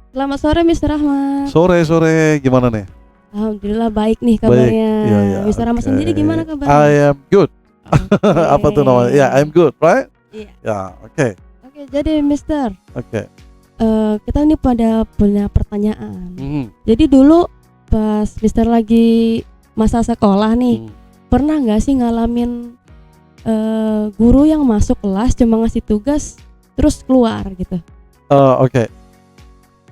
Selamat sore Mr. Rahmat. Sore, gimana nih? Alhamdulillah baik nih Baik, kabarnya. iya, Mr. Rahmat oke. sendiri gimana kabarnya? I am good. Oke. Apa tuh namanya? Ya, I'm good, right? Iya. Ya, oke, Oke, jadi Mister, oke. kita ini pada punya pertanyaan. Mhm, Jadi dulu pas Mister lagi masa sekolah nih, mhm. pernah nggak sih ngalamin guru yang masuk kelas cuma ngasih tugas terus keluar gitu? Oke.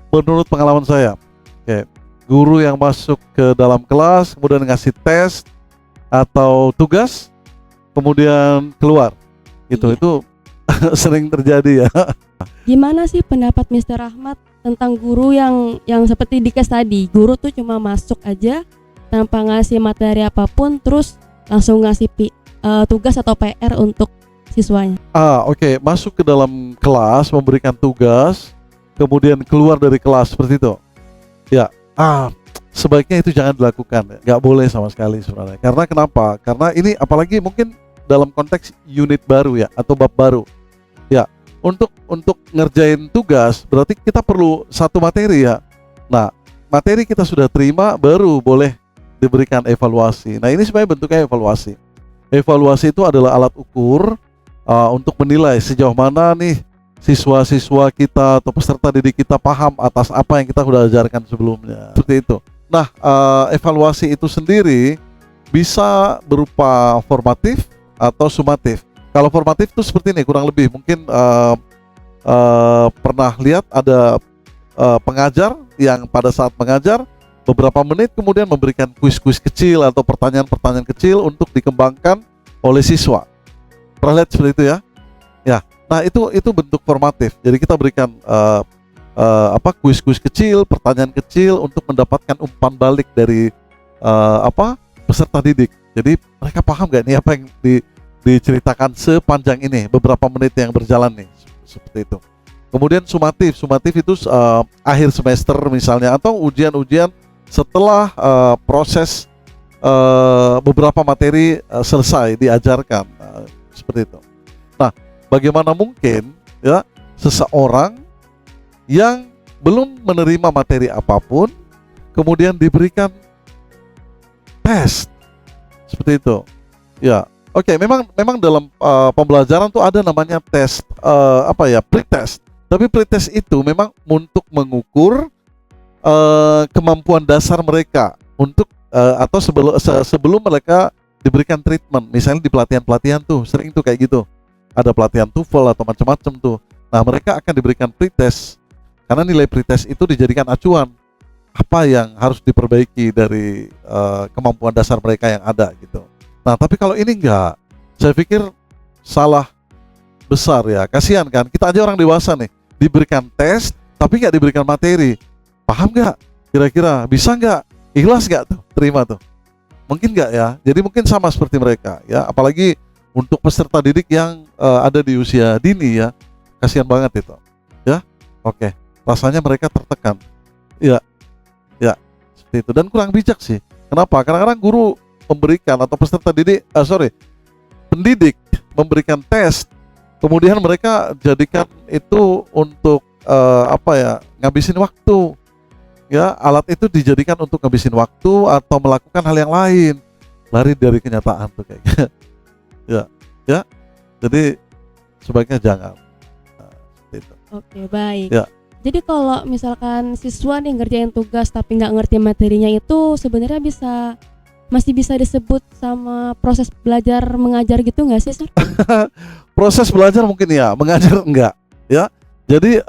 Menurut pengalaman saya, oke, guru yang masuk ke dalam kelas kemudian ngasih tes atau tugas kemudian keluar, Iya. itu sering terjadi ya. Gimana sih pendapat Mr. Rahmat tentang guru yang seperti di kes tadi? Guru tuh cuma masuk aja tanpa ngasih materi apapun, terus langsung ngasih tugas atau PR untuk siswanya. Oke, masuk ke dalam kelas memberikan tugas kemudian keluar dari kelas seperti itu. Ya, sebaiknya itu jangan dilakukan, nggak boleh sama sekali sebenarnya. Karena kenapa? Karena ini apalagi mungkin dalam konteks unit baru ya atau bab baru. Ya, untuk ngerjain tugas berarti kita perlu satu materi ya. Nah, materi kita sudah terima baru boleh diberikan evaluasi. Nah, ini sebenarnya bentuknya evaluasi. Evaluasi itu adalah alat ukur untuk menilai sejauh mana nih siswa-siswa kita atau peserta didik kita paham atas apa yang kita sudah ajarkan sebelumnya. Seperti itu. Nah, evaluasi itu sendiri bisa berupa formatif atau sumatif. Kalau formatif itu seperti ini, kurang lebih mungkin pernah lihat ada pengajar yang pada saat mengajar beberapa menit kemudian memberikan kuis-kuis kecil atau pertanyaan-pertanyaan kecil untuk dikembangkan oleh siswa. Pernah lihat seperti itu ya? Ya. Nah, itu bentuk formatif. Jadi kita berikan kuis-kuis kecil, pertanyaan kecil untuk mendapatkan umpan balik dari peserta didik. Jadi mereka paham gak nih apa yang diceritakan sepanjang ini beberapa menit yang berjalan nih, seperti itu. Kemudian sumatif itu akhir semester misalnya atau ujian-ujian setelah proses beberapa materi selesai diajarkan, seperti itu. Nah, bagaimana mungkin ya seseorang yang belum menerima materi apapun kemudian diberikan tes seperti itu? Ya, oke, memang dalam pembelajaran tuh ada namanya tes pretest. Tapi pretest itu memang untuk mengukur kemampuan dasar mereka untuk atau sebelum mereka diberikan treatment. Misalnya di pelatihan tuh sering tuh kayak gitu. Ada pelatihan TOEFL atau macam-macam tuh. Nah, mereka akan diberikan pretest karena nilai pretest itu dijadikan acuan apa yang harus diperbaiki dari kemampuan dasar mereka yang ada gitu. Nah, tapi kalau ini enggak, saya pikir salah besar ya. Kasihan kan, kita aja orang dewasa nih, diberikan tes tapi nggak diberikan materi. Paham nggak? Kira-kira bisa nggak? Ikhlas nggak tuh? Terima tuh? Mungkin nggak ya. Jadi mungkin sama seperti mereka ya. Apalagi untuk peserta didik yang ada di usia dini ya, kasihan banget itu. Ya, oke. Rasanya mereka tertekan. Ya, seperti itu. Dan kurang bijak sih. Kenapa? Kadang-kadang guru memberikan atau peserta didik, pendidik memberikan tes, kemudian mereka jadikan itu untuk ngabisin waktu. Ya, alat itu dijadikan untuk ngabisin waktu atau melakukan hal yang lain, lari dari kenyataan tuh kayaknya. ya. Jadi sebaiknya jangan. Nah, seperti itu. Oke, baik. Ya. Jadi kalau misalkan siswa nih ngerjain tugas tapi nggak ngerti materinya, itu sebenarnya masih bisa disebut sama proses belajar mengajar gitu nggak sih, Sir? Proses belajar mungkin ya, mengajar enggak ya. Jadi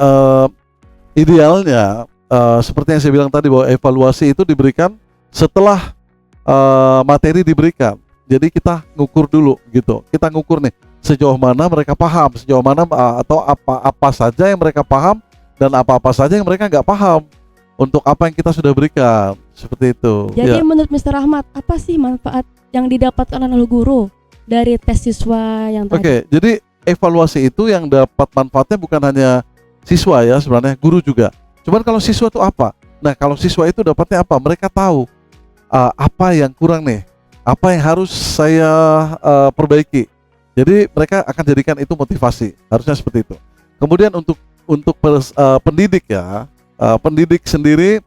idealnya seperti yang saya bilang tadi bahwa evaluasi itu diberikan setelah materi diberikan. Jadi kita ngukur dulu gitu. Kita ngukur nih sejauh mana mereka paham, sejauh mana atau apa saja yang mereka paham dan apa saja yang mereka nggak paham untuk apa yang kita sudah berikan, seperti itu. Jadi menurut Mr. Rahmat, apa sih manfaat yang didapatkan oleh guru dari tes siswa yang tadi? Oke, jadi evaluasi itu yang dapat manfaatnya bukan hanya siswa ya, sebenarnya guru juga. Cuman kalau siswa itu apa? Nah, kalau siswa itu dapatnya apa? Mereka tahu apa yang kurang nih, apa yang harus saya perbaiki. Jadi mereka akan jadikan itu motivasi, harusnya seperti itu. Kemudian untuk pendidik ya, pendidik sendiri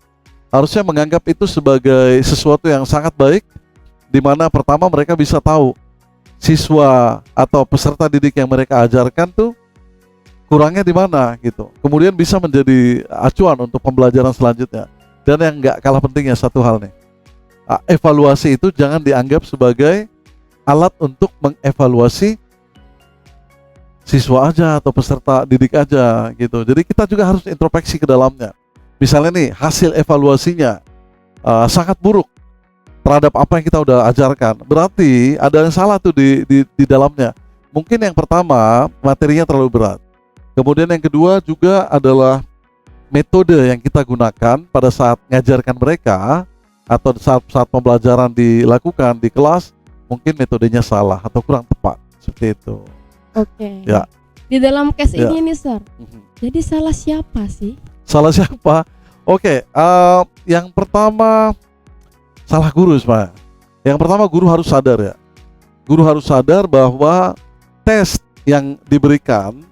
harusnya menganggap itu sebagai sesuatu yang sangat baik, di mana pertama mereka bisa tahu siswa atau peserta didik yang mereka ajarkan tuh kurangnya di mana gitu. Kemudian bisa menjadi acuan untuk pembelajaran selanjutnya. Dan yang nggak kalah pentingnya satu hal nih, evaluasi itu jangan dianggap sebagai alat untuk mengevaluasi siswa aja atau peserta didik aja gitu. Jadi kita juga harus introspeksi ke dalamnya. Misalnya nih hasil evaluasinya sangat buruk terhadap apa yang kita udah ajarkan, berarti ada yang salah tuh di dalamnya. Mungkin yang pertama materinya terlalu berat. Kemudian yang kedua juga adalah metode yang kita gunakan pada saat mengajarkan mereka atau saat pembelajaran dilakukan di kelas, mungkin metodenya salah atau kurang tepat, seperti itu. Oke. Ya. Di dalam case Ya. ini nih, Sir. Jadi salah siapa sih? Salah siapa? Oke, yang pertama salah guru sebenarnya. Yang pertama guru harus sadar ya. Guru harus sadar bahwa tes yang diberikan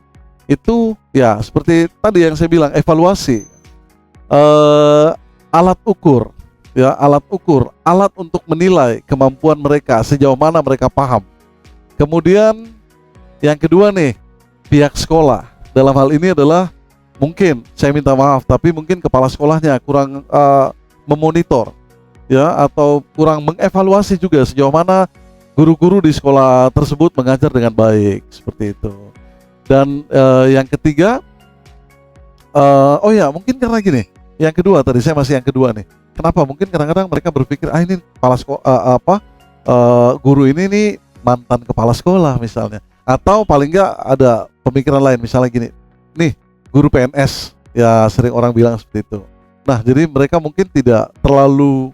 itu ya seperti tadi yang saya bilang, evaluasi, alat ukur, ya alat untuk menilai kemampuan mereka sejauh mana mereka paham. Kemudian yang kedua nih, pihak sekolah dalam hal ini adalah mungkin saya minta maaf, tapi mungkin kepala sekolahnya kurang memonitor, ya, atau kurang mengevaluasi juga sejauh mana guru-guru di sekolah tersebut mengajar dengan baik, seperti itu. Dan yang ketiga, oh ya, mungkin karena gini, yang kedua tadi saya masih yang kedua nih. Kenapa? Mungkin kadang-kadang mereka berpikir, ini kepala sekolah, guru ini nih mantan kepala sekolah misalnya, atau paling enggak ada pemikiran lain, misalnya gini, nih guru PNS, ya sering orang bilang seperti itu. Nah, jadi mereka mungkin tidak terlalu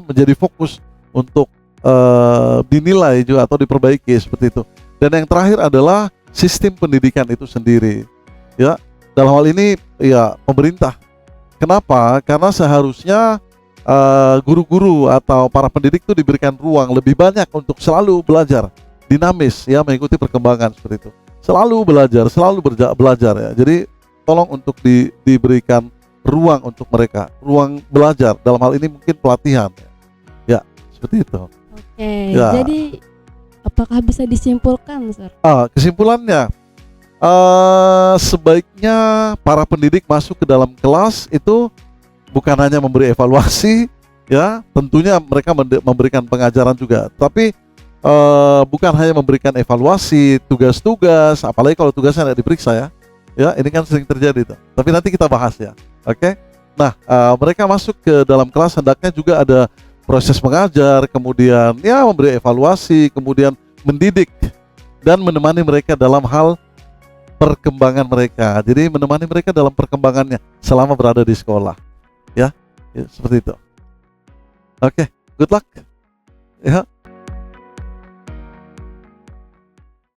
menjadi fokus untuk dinilai juga atau diperbaiki seperti itu. Dan yang terakhir adalah sistem pendidikan itu sendiri, ya, dalam hal ini ya pemerintah. Kenapa? Karena seharusnya guru-guru atau para pendidik itu diberikan ruang lebih banyak untuk selalu belajar, dinamis, ya, mengikuti perkembangan seperti itu. Selalu belajar ya. Jadi tolong untuk diberikan ruang untuk mereka, ruang belajar. Dalam hal ini mungkin pelatihan, ya, seperti itu. Oke. Ya. Jadi apakah bisa disimpulkan, Sir? Kesimpulannya, sebaiknya para pendidik masuk ke dalam kelas itu bukan hanya memberi evaluasi, ya, tentunya mereka memberikan pengajaran juga, tapi bukan hanya memberikan evaluasi, tugas-tugas, apalagi kalau tugasnya tidak diperiksa, ya, ini kan sering terjadi tuh. Tapi nanti kita bahas ya, oke? Nah, mereka masuk ke dalam kelas hendaknya juga ada proses mengajar, kemudian ya memberi evaluasi, kemudian mendidik dan menemani mereka dalam hal perkembangan mereka. Jadi menemani mereka dalam perkembangannya selama berada di sekolah, ya seperti itu. Oke, good luck, ya.